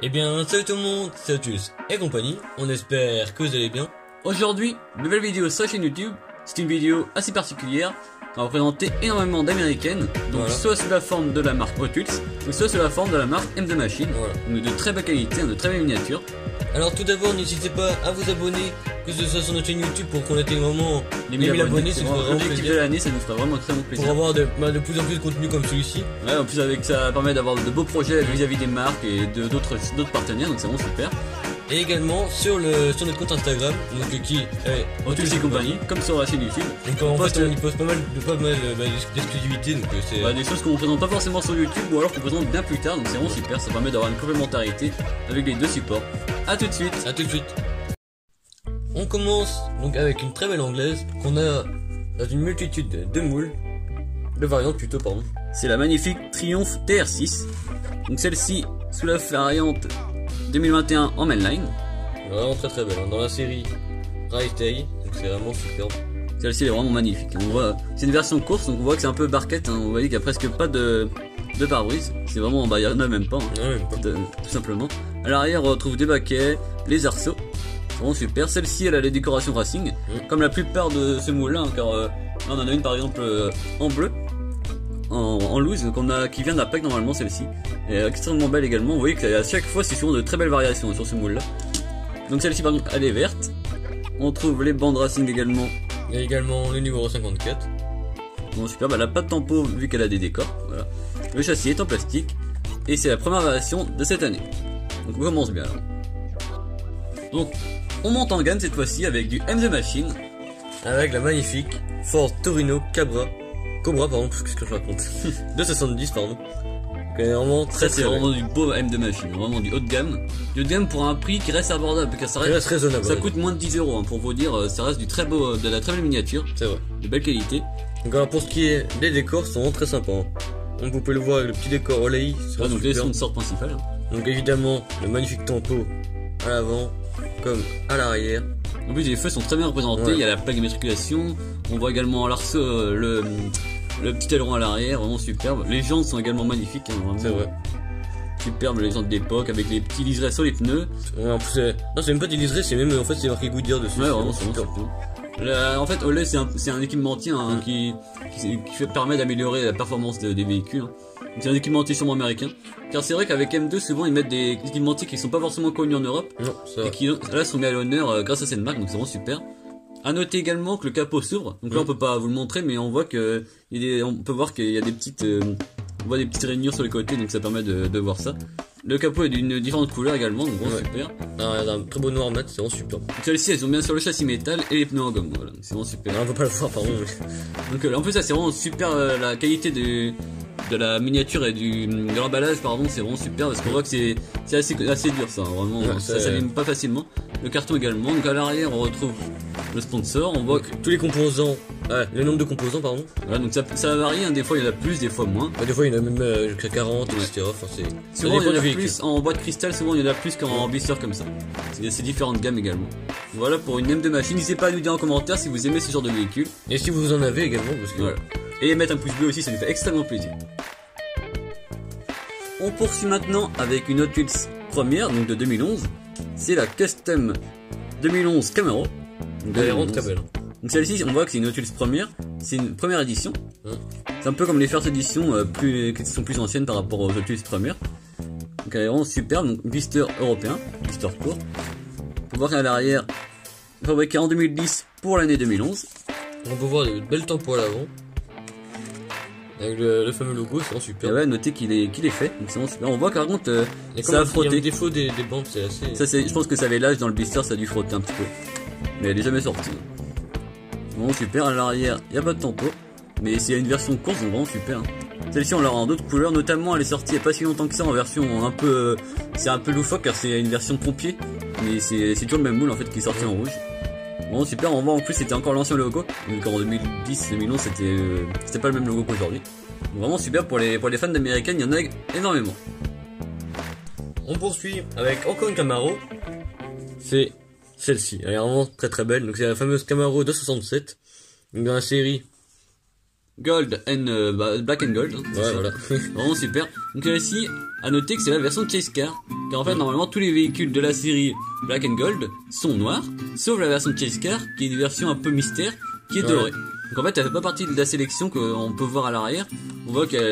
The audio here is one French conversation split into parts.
Eh bien, salut tout le monde, c'est Atus et compagnie, on espère que vous allez bien. Aujourd'hui, nouvelle vidéo sur la chaîne YouTube. C'est une vidéo assez particulière. On va présenter énormément d'américaines, donc Voilà. soit sous la forme de la marque Hot Wheels, ou soit sous la forme de la marque M2 Machine. Voilà. Donc de très belle qualité, de très belles miniatures. Alors tout d'abord, n'hésitez pas à vous abonner, que ce soit sur notre chaîne YouTube pour qu'on atteigne vraiment Les 1000 1000 abonnés, c'est ça nous vraiment fera vraiment l'objectif de plaisir. l'année, ça nous fera vraiment très bon Pour plaisir. avoir de plus en plus de contenu comme celui-ci. Ouais, en plus avec ça permet d'avoir de beaux projets vis-à-vis des marques et d'autres partenaires, donc c'est vraiment super. Et également sur notre compte Instagram, donc qui est Hot Wheels et compagnie, comme sur la chaîne YouTube. Donc en fait on y poste pas mal d'exclusivités, donc c'est Bah, des choses qu'on présente pas forcément sur YouTube ou alors qu'on présente bien plus tard, donc c'est vraiment super, ça permet d'avoir une complémentarité avec les deux supports. A tout de suite. à tout de suite. On commence donc avec une très belle anglaise qu'on a dans une multitude de moules, de variantes plutôt pardon. C'est la magnifique Triumph TR6. Donc celle-ci sous la variante 2021 en mainline. Vraiment très très belle, hein. Dans la série Rise Day, donc c'est vraiment superbe. Celle-ci elle est vraiment magnifique. On voit, c'est une version course, donc on voit que c'est un peu barquette. Hein. On voit qu'il y a presque pas de pare-brise. C'est vraiment, bah il y en a même pas. Hein. Ouais, Tout simplement. À l'arrière on retrouve des baquets, les arceaux. C'est vraiment super. Celle-ci elle a les décorations racing, comme la plupart de ce moule-là, hein, car là, on en a une par exemple en bleu. En loose, donc qui vient d'Apac normalement celle-ci. Elle est extrêmement belle également. Vous voyez qu'à chaque fois c'est souvent de très belles variations sur ce moule là. Donc celle-ci par contre elle est verte. On trouve les bandes racing également. il y a également le numéro 54. Bon super, elle a pas de tempo vu qu'elle a des décors. Voilà. Le châssis est en plastique. Et c'est la première version de cette année. Donc on commence bien alors. Donc on monte en gamme cette fois-ci avec du M2 Machine. Avec la magnifique Ford Torino Cobra pardon, qu'est-ce que je raconte 270 pardon. Donc elle est vraiment Ça très c'est très vraiment du beau M2 Machine, vraiment du haut de gamme. Du haut de gamme pour un prix qui reste abordable, car ça Elle reste raisonnable. ça ouais. coûte moins de 10 euros, hein, pour vous dire, ça reste du très beau, de la très belle miniature, C'est vrai. de belle qualité. Donc alors pour ce qui est des décors, sont vraiment très sympas. Hein. Donc vous pouvez le voir avec le petit décor Olay. Ah, donc les sont de sorte principale. Hein. Donc évidemment le magnifique tempo à l'avant comme à l'arrière. En plus les feux sont très bien représentés, Ouais. il y a la plaque d'immatriculation, on voit également l'arceau, le petit aileron à l'arrière, vraiment superbe. Les jantes sont également magnifiques, hein, vraiment C'est vrai. superbes les jantes d'époque avec les petits liserés sur les pneus. Ouais, en plus non c'est même pas des liserés, c'est même en fait c'est marqué Goodyear dessus. Ouais, c'est vraiment c'est super. vraiment super. En fait Olay c'est un équipementier hein, qui permet d'améliorer la performance des véhicules. Hein. C'est un équipementier sûrement américain. Car c'est vrai qu'avec M2 souvent ils mettent des équipementiers qui sont pas forcément connus en Europe. Non, c'est Et vrai. qui là sont mis à l'honneur grâce à cette marque, donc c'est vraiment super. À noter également que le capot s'ouvre, donc là on peut pas vous le montrer, mais on voit que on peut voir qu'il y a des petites, on voit des petites rainures sur les côtés, donc ça permet de voir ça. Le capot est d'une différente couleur également, donc vraiment Ouais. super. Ah, il y a un très beau noir mat, c'est vraiment super. Celles-ci elles ont bien sûr le châssis métal et les pneus en gomme, voilà, donc c'est vraiment super. Alors, on peut pas le voir pardon. Mais... Donc en plus ça c'est vraiment super, la qualité de la miniature et de l'emballage pardon, c'est vraiment super parce qu'on voit que c'est assez dur ça, hein, vraiment, Ouais, ça s'abîme pas facilement. Le carton également, donc à l'arrière on retrouve le sponsor, on voit que Tous les composants, le nombre de composants pardon. voilà, donc ça varie, hein, des fois il y en a plus, des fois moins. Des fois il y en a même jusqu'à 40, etc. Enfin, c'est Souvent il y en a véhicule. plus en boîte cristal, souvent il y en a plus qu'en blister comme ça. C'est différentes gammes également. Voilà pour une M2 Machine, n'hésitez pas à nous dire en commentaire si vous aimez ce genre de véhicule. Et si vous en avez également, parce que Voilà. Et mettre un pouce bleu aussi, ça nous fait extrêmement plaisir. On poursuit maintenant avec une Hot Wheels première, donc de 2011. C'est la Custom 2011 Camaro. Donc, elle est vraiment très belle. Donc celle-ci, on voit que c'est une Hot Wheels première. C'est une première édition. C'est un peu comme les first editions qui sont plus anciennes par rapport aux Hot Wheels premières. Donc elle est vraiment superbe. Donc blister européen, blister court. On peut voir qu'à l'arrière, fabriqué en 2010 pour l'année 2011. On peut voir de belles tampons à l'avant. Avec le fameux logo, c'est vraiment Et super. ouais, notez qu'il est fait. Donc c'est vraiment super. On voit qu'à contre Et ça a comme il y a frotté. un défaut des bandes, c'est assez. Ça, je pense que ça avait l'âge dans le blister, ça a dû frotter un petit peu. Mais elle est jamais sortie. Bon, super. À l'arrière, il n'y a pas de tempo. Mais c'est une version course, donc vraiment super. Hein. Celle-ci, on l'aura en d'autres couleurs. Notamment, elle est sortie il n'y a pas si longtemps que ça en version un peu. C'est un peu loufoque car c'est une version pompier. Mais c'est toujours le même moule en fait qui est sorti en rouge. Bon, super. On voit en plus, c'était encore l'ancien logo. Donc en 2010-2011, c'était pas le même logo qu'aujourd'hui. Vraiment super pour les fans d'américaines, il y en a énormément. On poursuit avec encore une Camaro. C'est celle-ci. Elle est vraiment très très belle. Donc c'est la fameuse Camaro 267. Donc dans la série. Gold and Black and Gold. Hein, Ouais, voilà. Vraiment super. Donc ici, À noter que c'est la version de Chase Car, car en fait normalement tous les véhicules de la série Black and Gold sont noirs, sauf la version de Chase Car qui est une version un peu mystère qui est dorée. Donc en fait elle fait pas partie de la sélection qu'on peut voir à l'arrière. On voit qu'il y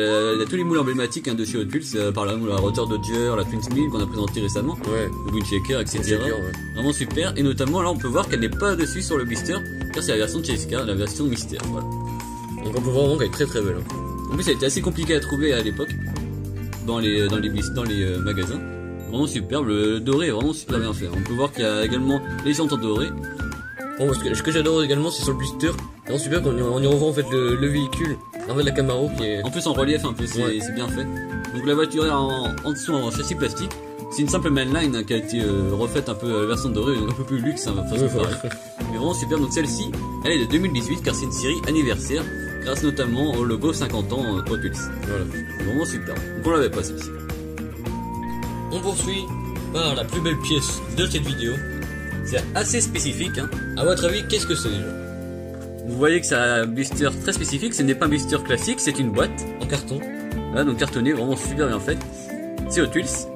a tous les moules emblématiques de chez Hot Wheels, par la Rotor Dodger, la Twins Mill qu'on a présenté récemment, le Windshaker, etc. Vraiment super, et notamment là on peut voir qu'elle n'est pas dessus sur le blister, car c'est la version de Chase Car, la version mystère, voilà. Donc on peut voir vraiment qu'elle est très très belle. En plus ça a été assez compliqué à trouver à l'époque, dans les magasins. Vraiment superbe, le doré est vraiment super bien fait. On peut voir qu'il y a également les jantes en doré. Bon, ce que j'adore également, c'est sur le blister. C'est vraiment super qu'on y revoit en fait le véhicule, en fait la Camaro qui est... En plus en relief un peu, c'est bien fait. Donc la voiture est en dessous en châssis plastique. C'est une simple mainline qui a été refaite un peu version dorée, un peu plus luxe, hein, façon de parler. Mais vraiment super. Donc celle-ci, elle est de 2018 car c'est une série anniversaire, grâce notamment au logo 50 ans Hot Wheels. Voilà, vraiment super. Donc on l'avait pas celle-ci. On poursuit par la plus belle pièce de cette vidéo. C'est assez spécifique, hein. À votre avis, qu'est-ce que c'est déjà? Vous voyez que c'est un blister très spécifique, ce n'est pas un blister classique, c'est une boîte. En carton. Voilà, donc cartonné, vraiment super bien fait. C'est Hot Wheels.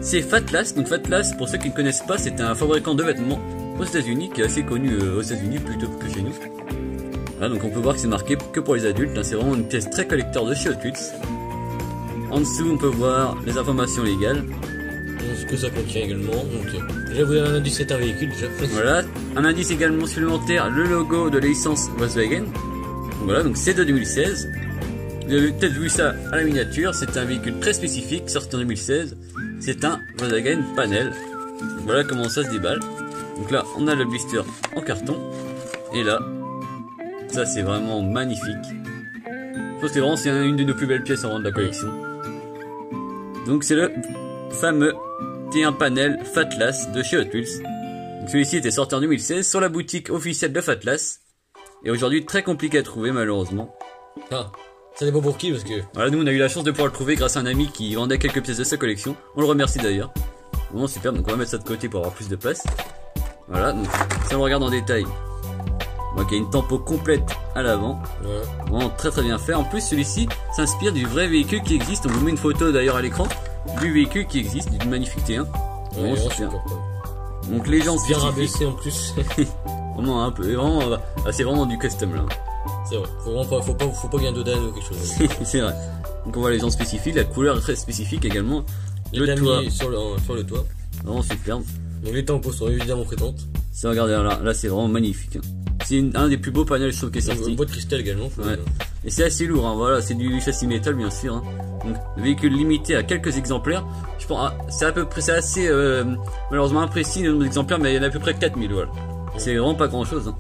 C'est Fatlas, donc Fatlas, pour ceux qui ne connaissent pas, c'est un fabricant de vêtements aux États-Unis, qui est assez connu aux États-Unis plutôt que chez nous. Voilà, donc on peut voir que c'est marqué que pour les adultes, hein, c'est vraiment une pièce très collector de chez Hot Wheels. En dessous, on peut voir les informations légales. Ce que ça contient également, donc déjà vous avez un indice, c'est un véhicule déjà. Voilà, un indice également supplémentaire, le logo de la licence Volkswagen. Donc voilà, donc c'est de 2016. Vous avez peut-être vu ça à la miniature, c'est un véhicule très spécifique, sorti en 2016. C'est un Volkswagen Panel. Donc voilà comment ça se déballe. Donc là, on a le blister en carton. Et là, ça c'est vraiment magnifique. Je pense que c'est une de nos plus belles pièces en de la collection. Donc c'est le fameux T1 Panel Fatlas de chez Hot Wheels. Donc celui-ci était sorti en 2016 sur la boutique officielle de Fatlas. Et aujourd'hui très compliqué à trouver malheureusement. Ah, ça dépend pour qui parce que... Voilà, nous on a eu la chance de pouvoir le trouver grâce à un ami qui vendait quelques pièces de sa collection. On le remercie d'ailleurs. Vraiment super, donc on va mettre ça de côté pour avoir plus de place. Voilà, donc si on regarde en détail, on voit qu'il y a une tempo complète à l'avant. Vraiment très très bien fait. En plus celui-ci s'inspire du vrai véhicule qui existe. On vous met une photo d'ailleurs à l'écran du véhicule qui existe, d'une magnifique T1. Vraiment super. Donc les gens bien rabaissé en plus. Vraiment un peu, vraiment, c'est vraiment du custom là. C'est vrai, faut pas bien d'odane ou quelque chose. C'est vrai. Donc on voit les gens spécifiques, la couleur est très spécifique également. Le toit sur le toit. Vraiment superbe. Donc les tampons sont évidemment présentes. Si regardez là c'est vraiment magnifique. C'est un des plus beaux panels je trouve qui est sorti. Une boîte cristal également. Ouais. Et c'est assez lourd, hein, voilà, c'est du châssis métal bien sûr. Hein. Donc véhicule limité à quelques exemplaires. Je pense, c'est à peu près, c'est assez malheureusement imprécis le nombre d'exemplaires, mais il y en a à peu près 4000 voilà. C'est vraiment pas grand chose. Hein.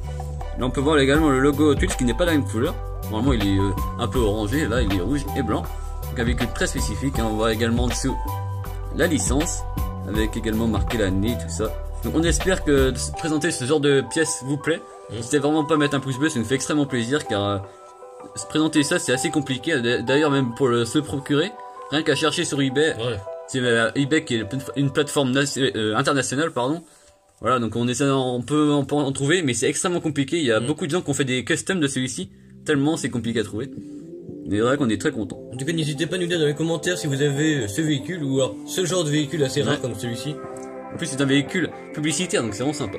Là on peut voir également le logo Hot Wheels qui n'est pas la même couleur. Normalement il est un peu orangé, là il est rouge et blanc. Donc un véhicule très spécifique. Hein. On voit également en dessous la licence avec également marqué l'année tout ça. Donc on espère que de présenter ce genre de pièces vous plaît. N'hésitez vraiment pas à mettre un pouce bleu, ça nous fait extrêmement plaisir car présenter ça c'est assez compliqué. D'ailleurs même pour se procurer, rien qu'à chercher sur eBay. C'est eBay qui est une plateforme internationale pardon. Voilà, donc on peut en trouver, mais c'est extrêmement compliqué. Il y a beaucoup de gens qui ont fait des customs de celui-ci, tellement c'est compliqué à trouver. Mais c'est vrai qu'on est très content. En tout cas, n'hésitez pas à nous dire dans les commentaires si vous avez ce véhicule ou alors ce genre de véhicule assez rare comme celui-ci. En plus, c'est un véhicule publicitaire, donc c'est vraiment sympa.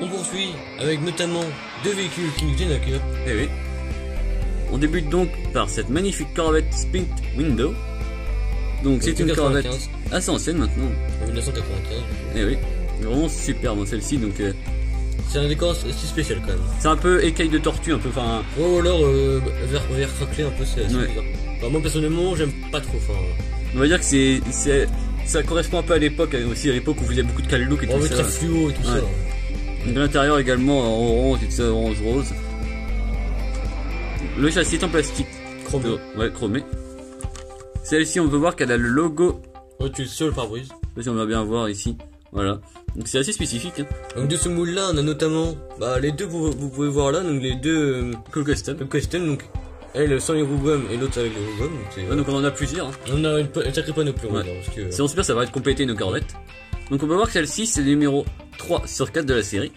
On poursuit avec notamment deux véhicules qui nous tiennent à cœur. Eh oui. On débute donc par cette magnifique Corvette Spint Window. Donc c'est une Corvette assez ancienne maintenant. En 1995. Eh oui, vraiment super dans celle-ci donc. C'est un décor assez spécial quand même. C'est un peu écaille de tortue, un peu enfin. Ou alors vert craquelé un peu, c'est assez bizarre. Enfin, moi personnellement j'aime pas trop. On va dire que ça correspond un peu à l'époque aussi, à l'époque où vous faisiez beaucoup de cal look et tout ça. Très fluo et tout ça. Donc l'intérieur également en orange et tout ça, orange rose. Le châssis est en plastique. Chromé. Ouais, chromé. Celle-ci, on peut voir qu'elle a le logo. Tu le sur le pare-brise. Si on va bien voir ici. Voilà. Donc c'est assez spécifique. Hein. Donc de ce moule-là, on a notamment les deux vous pouvez voir là, donc les deux custom. Donc elle sans les roues-gommes et l'autre avec les roues-gommes. Donc on en a plusieurs. Hein. On a une sacrée panoplie. C'est super, ça va être compléter nos corvettes. Donc on peut voir que celle-ci c'est le numéro 3 sur 4 de la série.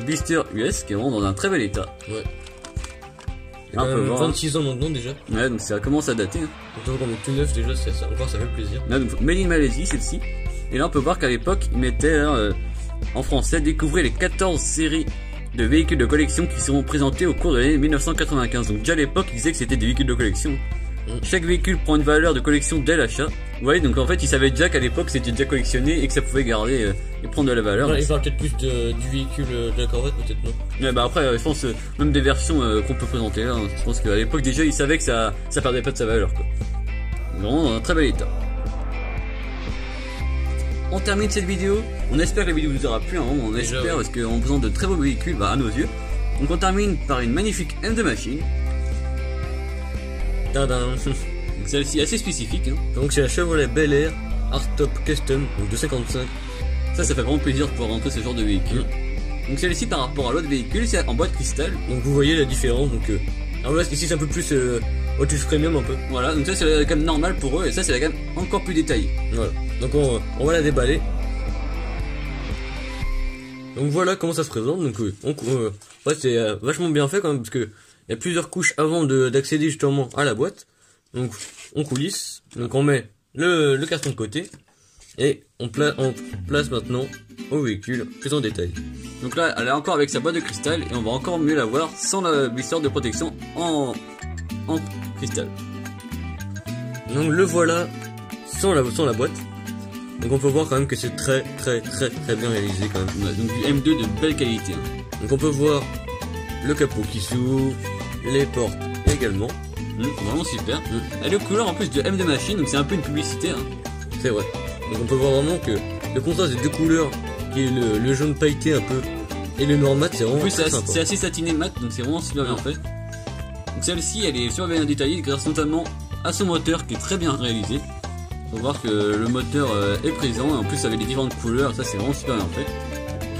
Blister US qui est vraiment dans un très bel état. Ouais. Là, on peut voir. 26 ans maintenant déjà. Ouais, donc ça commence à dater. Hein. Donc on est tout neuf déjà, encore ça fait plaisir. Là, donc, Made in Malaisie, celle-ci. Et là, on peut voir qu'à l'époque, ils mettaient en français découvrez les 14 séries de véhicules de collection qui seront présentés au cours de l'année 1995. Donc déjà à l'époque, ils disaient que c'était des véhicules de collection. Chaque véhicule prend une valeur de collection dès l'achat. Vous voyez, donc en fait, ils savaient déjà qu'à l'époque, c'était déjà collectionné et que ça pouvait garder et prendre de la valeur. Ouais, ils parlent peut-être plus du véhicule de la Corvette, peut-être non. Ouais, bah après, je pense même des versions qu'on peut présenter là. Je pense qu'à l'époque déjà, ils savaient que ça perdait pas de sa valeur, quoi. Vraiment dans un très bel état. On termine cette vidéo. On espère que la vidéo vous aura plu. Hein. On espère ouais. Parce qu'en faisant de très beaux véhicules, bah, à nos yeux. Donc on termine par une magnifique M2 machine. Celle-ci assez spécifique. Hein. Donc c'est la Chevrolet Bel Air Hardtop Custom, donc de 55. Ça fait vraiment plaisir de pouvoir rentrer ce genre de véhicule. Donc celle-ci par rapport à l'autre véhicule, c'est en bois de cristal. Donc vous voyez la différence. Donc alors là ici c'est un peu plus au-dessus premium un peu. Voilà, donc ça c'est la gamme normale pour eux et ça c'est la gamme encore plus détaillée. Voilà. Donc on va la déballer. Donc voilà comment ça se présente. Donc ouais, c'est vachement bien fait quand même parce que il y a plusieurs couches avant d'accéder justement à la boîte. Donc on coulisse, donc on met le carton de côté et on place maintenant au véhicule plus en détail. Donc là elle est encore avec sa boîte de cristal et on va encore mieux la voir sans la blister de protection en cristal. Donc le voilà sans la boîte. Donc on peut voir quand même que c'est très bien réalisé quand même. Ouais, donc du M2 de belle qualité. Hein. Donc on peut voir le capot qui s'ouvre, les portes également. Vraiment super. Elle est aux couleurs en plus de M2 machine, donc c'est un peu une publicité. Hein. C'est vrai. Donc on peut voir vraiment que le contraste des deux couleurs, qui est le jaune pailleté un peu, et le noir mat, c'est vraiment très sympa. C'est assez satiné mat, donc c'est vraiment super bien fait. Donc celle-ci, elle est super bien détaillée grâce notamment à son moteur qui est très bien réalisé. Faut voir que le moteur est présent, et en plus avec les différentes couleurs, ça c'est vraiment super bien fait.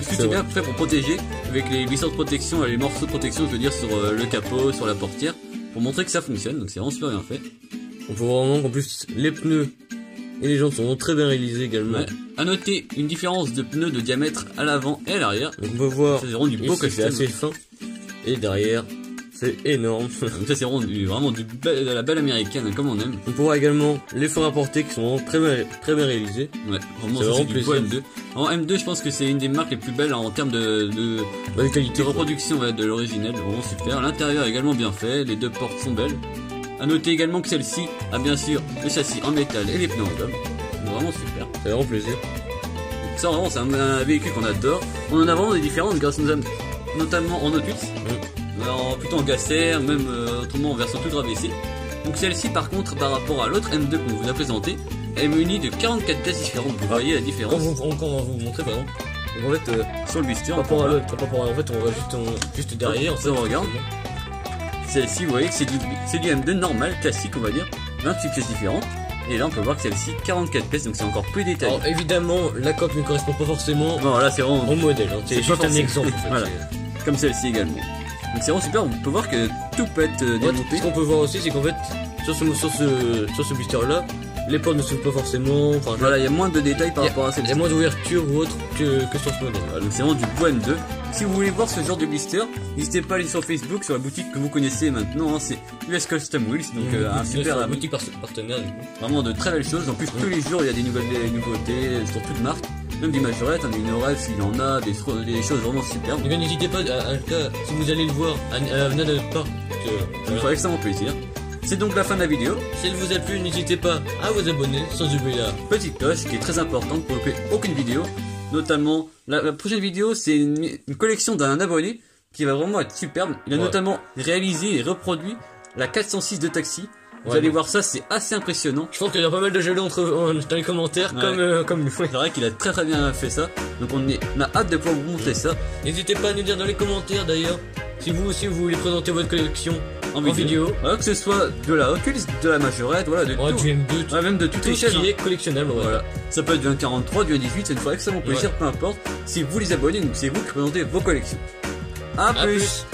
C'est bien fait pour protéger, avec les blisters de protection et les morceaux de protection, je veux dire, sur le capot, sur la portière, pour montrer que ça fonctionne, donc c'est vraiment super bien fait. On peut voir vraiment qu'en plus les pneus et les jantes sont très bien réalisés également. Ouais. À noter une différence de pneus de diamètre à l'avant et à l'arrière. Donc on peut voir, c'est vraiment du beau custom. C'est assez fin, et derrière c'est énorme. Donc ça c'est vraiment de la belle américaine comme on aime. On peut voir également les freins à portée qui sont très bien réalisés. Ouais, vraiment c'est du beau M2. En M2 je pense que c'est une des marques les plus belles en termes de qualité, de reproduction ouais, de l'original, vraiment super. L'intérieur est également bien fait, les deux portes sont belles. A noter également que celle-ci a bien sûr le châssis en métal et les pneus en gomme. Vraiment super. C'est vraiment plaisir. Donc ça vraiment c'est un véhicule qu'on adore. On en a vraiment des différences grâce notamment en Otus. Plutôt en gasser, même autrement en version toute rabaissée. Donc celle-ci par contre par rapport à l'autre M2 qu'on vous a présenté, elle est munie de 44 pièces différentes, vous voyez la différence. On va vous montrer par exemple. Donc en fait sur le blister, par rapport à l'autre, en fait on va juste derrière, on regarde. Celle-ci vous voyez que c'est du M2 normal, classique on va dire, 28 pièces différentes. Et là on peut voir que celle-ci 44 pièces donc c'est encore plus détaillé. Alors évidemment la coque ne correspond pas forcément là, c'est vraiment au modèle, hein. C'est juste un exemple en fait. Voilà. Comme celle-ci également. Donc c'est vraiment super, on peut voir que tout peut être démonté. Ce qu'on peut voir aussi c'est qu'en fait sur ce blister là, les portes ne s'ouvrent pas forcément. Enfin, voilà, il y a moins de détails par rapport à celle-ci. Il y a moins d'ouverture ou autre que sur ce modèle. Voilà, donc c'est vraiment du beau M2. Si vous voulez voir ce genre de blister, n'hésitez pas à aller sur Facebook, sur la boutique que vous connaissez maintenant, hein, c'est US Custom Wheels, donc un super boutique partenaire du coup. Vraiment de très belles choses, en plus tous les jours il y a des nouveautés sur toute marque. Même du Majorette, hein, du Norel s'il y en a, des choses vraiment superbes. Donc n'hésitez pas, si vous allez le voir, à venir de notre part. Ça me ferait extrêmement plaisir. C'est donc la fin de la vidéo. Si elle vous a plu, n'hésitez pas à vous abonner, sans oublier la petite cloche qui est très importante pour ne louper aucune vidéo. Notamment, la prochaine vidéo, c'est une collection d'un abonné qui va vraiment être superbe. Il a notamment réalisé et reproduit la 406 de Taxi. Vous allez voir ça, c'est assez impressionnant. Je pense qu'il y a pas mal de jaloux dans les commentaires, comme nous. C'est vrai qu'il a très bien fait ça. Donc on a hâte de pouvoir vous montrer ça. N'hésitez pas à nous dire dans les commentaires d'ailleurs, si vous aussi vous voulez présenter votre collection en vidéo. Voilà, que ce soit de la Oculus, de la Majorette, voilà, de tout. Du M2, même de toutes les chaînes. Qui est collectionnable. Voilà. Ça peut être du 1.43, du 1.18, ça nous ferait extrêmement plaisir, peu importe. Si vous les abonnez, c'est vous qui présentez vos collections. A plus.